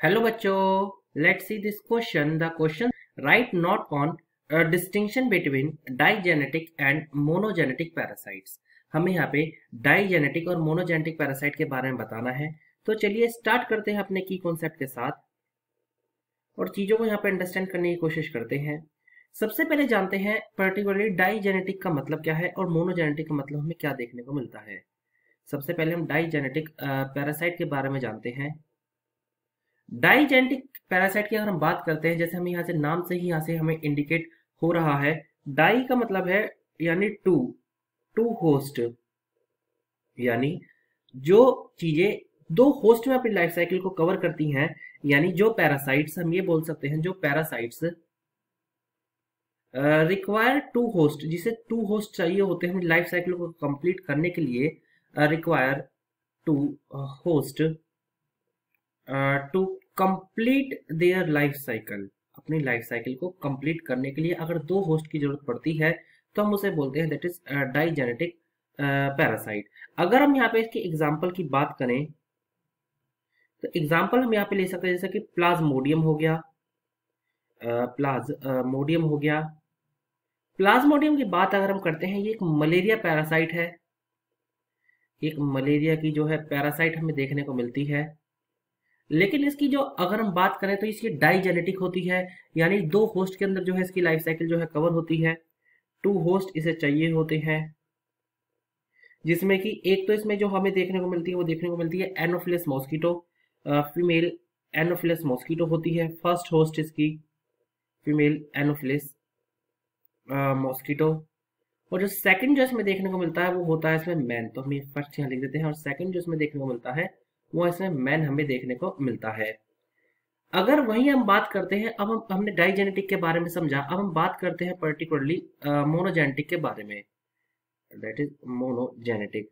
Hello बच्चों, let's see this question. The question right not on distinction between digenetic and monogenetic parasites. हमें यहाँ पे digenetic और monogenetic parasite के बारे में बताना है। तो चलिए स्टार्ट करते हैं अपने की कॉन्सेप्ट के साथ और चीज़ों को यहाँ पे अंडरस्टैंड करने की कोशिश करते हैं। सबसे पहले जानते हैं पर्टिकुलरली डाइजेनेटिक का मतलब क्या है और मोनोजेनेटिक का मतलब हमें क्या देखने को मिलता है। सबसे पहले हम डाइजेनेटिक पैरासाइट के बारे में जानते हैं। डाइजेनेटिक पैरासाइट की अगर हम बात करते हैं, जैसे हम यहाँ से नाम से ही यहाँ से हमें इंडिकेट हो रहा है, डाई का मतलब है यानी टू, टू होस्ट, यानी जो चीजें दो होस्ट में अपनी लाइफ साइकिल को कवर करती हैं, यानी जो पैरासाइट्स हम ये बोल सकते हैं, जो पैरासाइट्स रिक्वायर टू होस्ट, जिसे टू होस्ट चाहिए होते हैं अपनी लाइफ साइकिल को कंप्लीट करने के लिए, require to host to complete their life cycle. अपनी लाइफ साइकिल को कंप्लीट करने के लिए अगर दो होस्ट की जरूरत पड़ती है तो हम उसे बोलते हैं दैट इज डाइजेनेटिक पैरासाइट। अगर हम यहाँ पे इसके एग्जाम्पल की बात करें तो एग्जाम्पल हम यहाँ पे ले सकते हैं, जैसे कि प्लाज्मोडियम हो गया, प्लाज्मोडियम हो गया। प्लाज्मोडियम की बात अगर हम करते हैं, ये एक मलेरिया पैरासाइट है। एक मलेरिया की जो है पैरासाइट हमें देखने को मिलती है, लेकिन इसकी जो अगर हम बात करें तो इसकी डाइजेनेटिक होती है, यानी दो होस्ट के अंदर जो है इसकी लाइफ साइकिल जो है कवर होती है। टू होस्ट इसे चाहिए होते हैं, जिसमें कि एक तो इसमें जो हमें देखने को मिलती है वो देखने को मिलती है Anopheles mosquito, female Anopheles mosquito होती है फर्स्ट होस्ट इसकी, फीमेल एनोफिलस मॉस्किटो। और जो सेकंड जो इसमें देखने को मिलता है वो होता है इसमें मैन, तो हम ये फर्स्ट यहाँ लिख देते हैं, और सेकंड जो इसमें देखने को मिलता है वो इसमें मैन हमें देखने को मिलता है। अगर वहीं हम बात करते हैं, अब हमने डाइजेनेटिक के बारे में समझा, अब हम बात करते हैं पर्टिकुलरली मोनोजेनेटिक के बारे में, दैट इज मोनोजेनेटिक।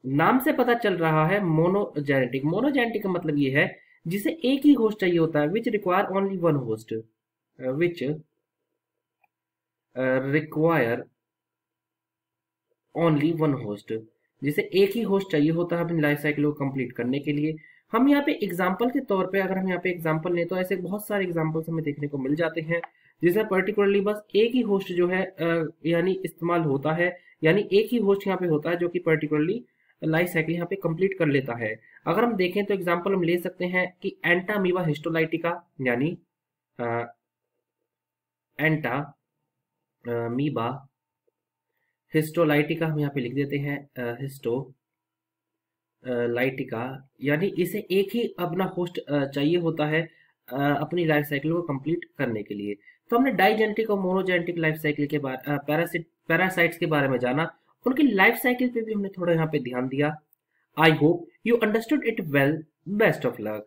नाम से पता चल रहा है मोनोजेनेटिक। मोनोजेनेटिक का मतलब ये है जिसे एक ही होस्ट चाहिए होता है, which require only one host, which require only one host, जिसे एक ही होस्ट चाहिए होता है अपनी लाइफ साइकिल को कंप्लीट करने के लिए। हम यहाँ पे एग्जाम्पल के तौर पे अगर हम यहाँ पे एग्जाम्पल लें तो ऐसे बहुत सारे एग्जाम्पल्स हमें देखने को मिल जाते हैं, जिसमें पर्टिकुलरली बस एक ही होस्ट जो है यानी इस्तेमाल होता है, यानी एक ही होस्ट यहाँ पे होता है जो कि पर्टिकुलरली लाइफ साइकिल यहाँ पे कंप्लीट कर लेता है। अगर हम देखें तो एग्जाम्पल हम ले सकते हैं कि एंटामीबा हिस्टोलाइटिका, यानी एंटामीबा हिस्टोलाइटिका हम यहाँ पे लिख देते हैं, हिस्टोलाइटिका, यानी इसे एक ही अपना होस्ट चाहिए होता है अपनी लाइफ साइकिल को कंप्लीट करने के लिए। तो हमने डाइजेनेटिक और मोनोजेनेटिक लाइफ साइकिल के बारे पैरासाइट्स के बारे में जाना, उनकी लाइफ साइकिल पे भी हमने थोड़ा यहाँ पे ध्यान दिया। I hope you understood it well. Best of luck.